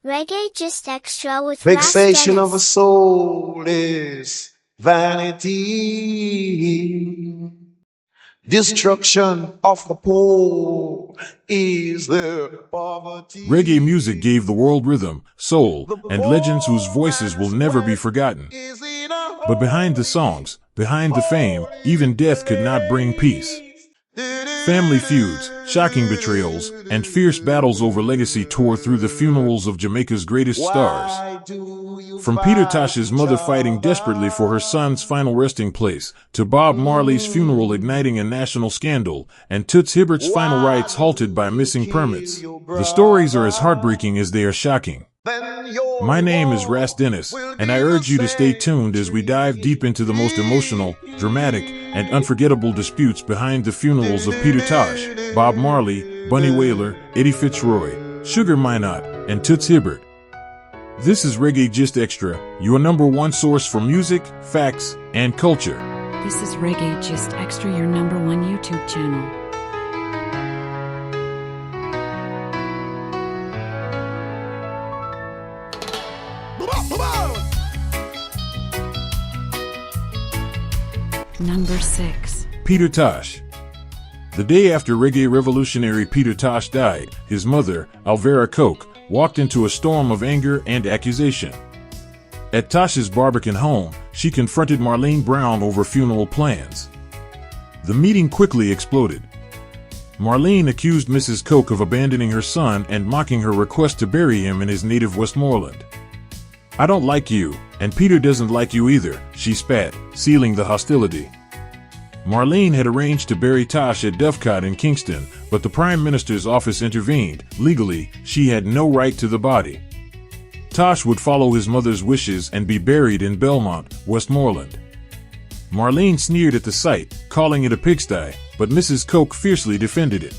Reggae just extra with Ras Vexation of a Dennis. soul is vanity. Destruction of the poor is their poverty. Reggae music gave the world rhythm, soul, The and legends whose poor voices will man's never be wife forgotten. is in a But behind the songs, behind the fame, even death could not bring peace. Family feuds, shocking betrayals, and fierce battles over legacy tore through the funerals of Jamaica's greatest stars. Why do you From Peter fight Tosh's each mother fighting other? desperately for her son's final resting place, to Bob Marley's funeral igniting a national scandal, and Toots Hibbert's final rites halted by missing permits. The stories are as heartbreaking as they are shocking. Then your My name is Ras Dennis, will and be I urge the you to stay same. tuned as we dive deep into the most emotional, dramatic, and unforgettable disputes behind the funerals of Peter Tosh, Bob Marley, Bunny Wailer, Eddie Fitzroy, Sugar Minott, and Toots Hibbert. This is Reggae Gist Extra, your number one source for music, facts, and culture. This is Reggae Gist Extra, your number one YouTube channel. Number 6. Peter Tosh. The day after reggae revolutionary Peter Tosh died, his mother, Alvera Coke, walked into a storm of anger and accusation. At Tosh's Barbican home, she confronted Marlene Brown over funeral plans. The meeting quickly exploded. Marlene accused Mrs. Coke of abandoning her son and mocking her request to bury him in his native Westmoreland. "I don't like you, and Peter doesn't like you either," she spat, sealing the hostility. Marlene had arranged to bury Tosh at Dovecot in Kingston, but the Prime Minister's office intervened. Legally, she had no right to the body. Tosh would follow his mother's wishes and be buried in Belmont, Westmoreland. Marlene sneered at the site, calling it a pigsty, but Mrs. Coke fiercely defended it.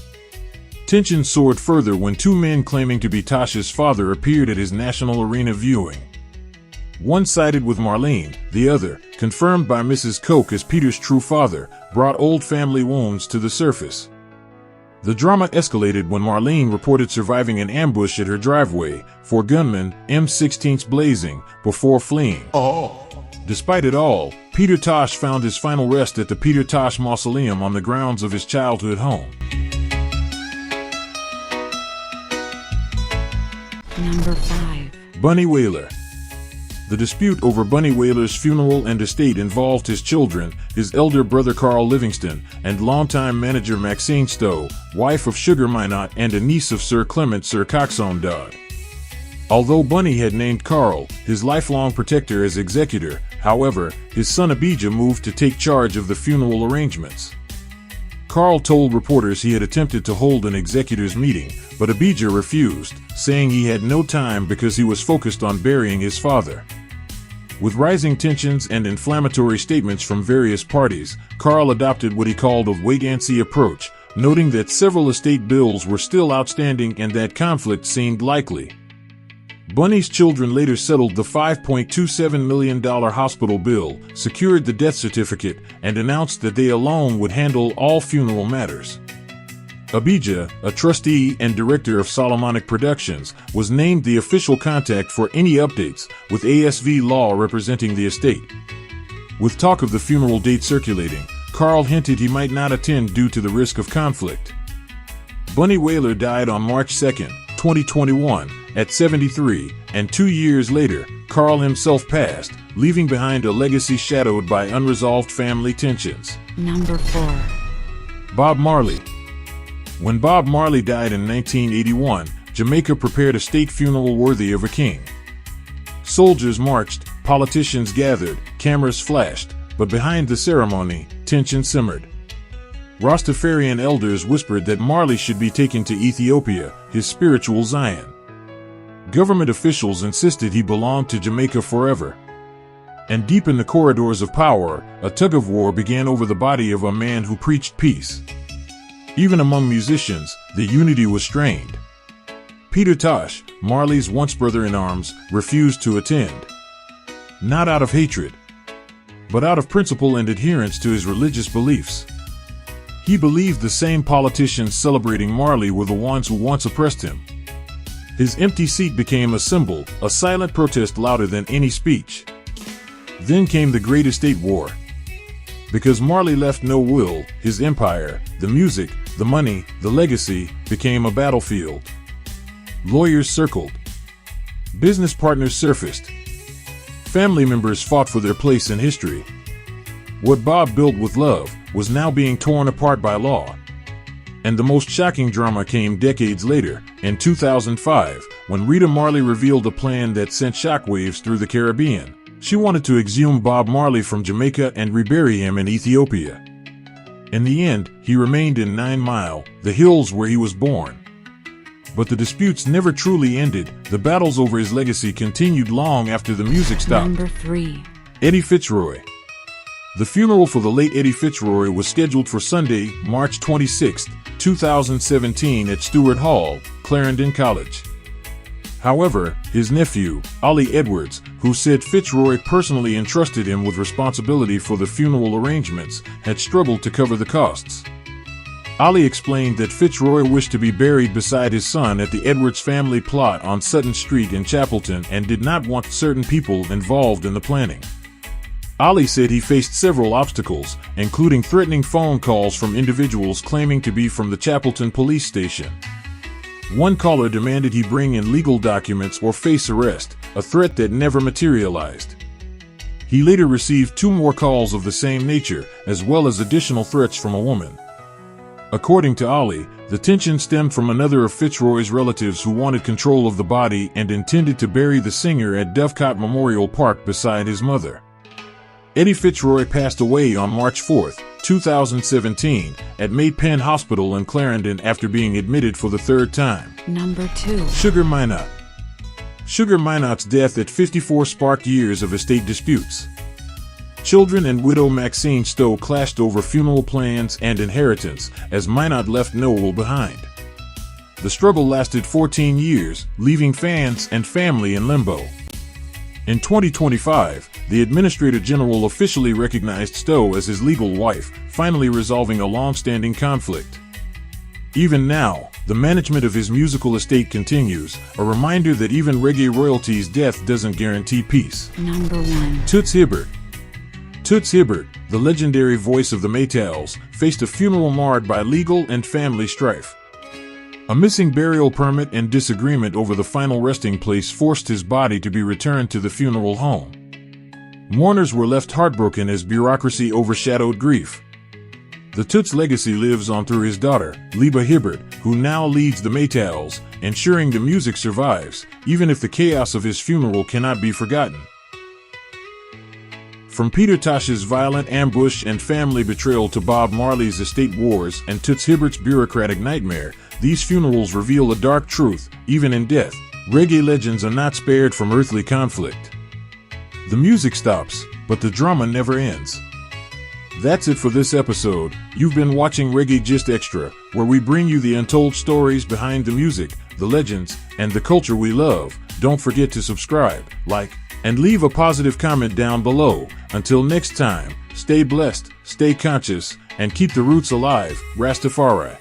Tension soared further when two men claiming to be Tosh's father appeared at his National Arena viewing. One sided with Marlene, the other, confirmed by Mrs. Coke as Peter's true father, brought old family wounds to the surface. The drama escalated when Marlene reported surviving an ambush at her driveway, four gunmen, M16s blazing, before fleeing. Despite it all, Peter Tosh found his final rest at the Peter Tosh Mausoleum on the grounds of his childhood home. Number 5. Bunny Wailer. The dispute over Bunny Wailer's funeral and estate involved his children, his elder brother Carl Livingston, and longtime manager Maxine Stowe, wife of Sugar Minott and a niece of Sir Clement Sir Coxon Dodd. Although Bunny had named Carl, his lifelong protector, as executor, however, his son Abijah moved to take charge of the funeral arrangements. Carl told reporters he had attempted to hold an executors meeting, but Abijah refused, saying he had no time because he was focused on burying his father. With rising tensions and inflammatory statements from various parties, Carl adopted what he called a wait-and-see approach, noting that several estate bills were still outstanding and that conflict seemed likely. Bunny's children later settled the $5.27 million hospital bill, secured the death certificate, and announced that they alone would handle all funeral matters. Abijah, a trustee and director of Solomonic Productions, was named the official contact for any updates, with ASV Law representing the estate. With talk of the funeral date circulating, Carl hinted he might not attend due to the risk of conflict. Bunny Wailer died on March 2, 2021, at 73, and 2 years later, Carl himself passed, leaving behind a legacy shadowed by unresolved family tensions. Number 4. Bob Marley. When Bob Marley died in 1981, Jamaica prepared a state funeral worthy of a king. Soldiers marched, politicians gathered, cameras flashed, but behind the ceremony, tension simmered. Rastafarian elders whispered that Marley should be taken to Ethiopia, his spiritual Zion. Government officials insisted he belonged to Jamaica forever. And deep in the corridors of power, a tug-of-war began over the body of a man who preached peace. Even among musicians, the unity was strained. Peter Tosh, Marley's once brother-in-arms, refused to attend. Not out of hatred, but out of principle and adherence to his religious beliefs. He believed the same politicians celebrating Marley were the ones who once oppressed him. His empty seat became a symbol, a silent protest louder than any speech. Then came the Great Estate War. Because Marley left no will, his empire, the music, the money, the legacy, became a battlefield. Lawyers circled. Business partners surfaced. Family members fought for their place in history. What Bob built with love was now being torn apart by law. And the most shocking drama came decades later, in 2005, when Rita Marley revealed a plan that sent shockwaves through the Caribbean. She wanted to exhume Bob Marley from Jamaica and rebury him in Ethiopia. In the end, he remained in 9 Mile, the hills where he was born. But the disputes never truly ended. The battles over his legacy continued long after the music stopped. Number 3. Eddie Fitzroy. The funeral for the late Eddie Fitzroy was scheduled for Sunday, March 26, 2017 at Stewart Hall, Clarendon College. However, his nephew, Ollie Edwards, who said Fitzroy personally entrusted him with responsibility for the funeral arrangements, had struggled to cover the costs. Ollie explained that Fitzroy wished to be buried beside his son at the Edwards family plot on Sutton Street in Chapelton and did not want certain people involved in the planning. Ollie said he faced several obstacles, including threatening phone calls from individuals claiming to be from the Chapelton police station. One caller demanded he bring in legal documents or face arrest, a threat that never materialized. He later received 2 more calls of the same nature, as well as additional threats from a woman. According to Ollie, the tension stemmed from another of Fitzroy's relatives who wanted control of the body and intended to bury the singer at Dovecot Memorial Park beside his mother. Eddie Fitzroy passed away on March 4, 2017, at May Penn Hospital in Clarendon after being admitted for the 3rd time. Number 2. Sugar Minott. Sugar Minott's death at 54 sparked years of estate disputes. Children and widow Maxine Stowe clashed over funeral plans and inheritance, as Minott left no will behind. The struggle lasted 14 years, leaving fans and family in limbo. In 2025, the Administrator General officially recognized Stowe as his legal wife, finally resolving a long-standing conflict. Even now, the management of his musical estate continues, a reminder that even reggae royalty's death doesn't guarantee peace. Number 1. Toots Hibbert. Toots Hibbert, the legendary voice of the Maytals, faced a funeral marred by legal and family strife. A missing burial permit and disagreement over the final resting place forced his body to be returned to the funeral home. Mourners were left heartbroken as bureaucracy overshadowed grief. The Toots legacy lives on through his daughter, Liba Hibbert, who now leads the Maytals, ensuring the music survives, even if the chaos of his funeral cannot be forgotten. From Peter Tosh's violent ambush and family betrayal to Bob Marley's estate wars and Toots Hibbert's bureaucratic nightmare, these funerals reveal a dark truth. Even in death, reggae legends are not spared from earthly conflict. The music stops, but the drama never ends. That's it for this episode. You've been watching Reggae Gist Extra, where we bring you the untold stories behind the music, the legends, and the culture we love. Don't forget to subscribe, like, and leave a positive comment down below. Until next time, stay blessed, stay conscious, and keep the roots alive. Rastafari.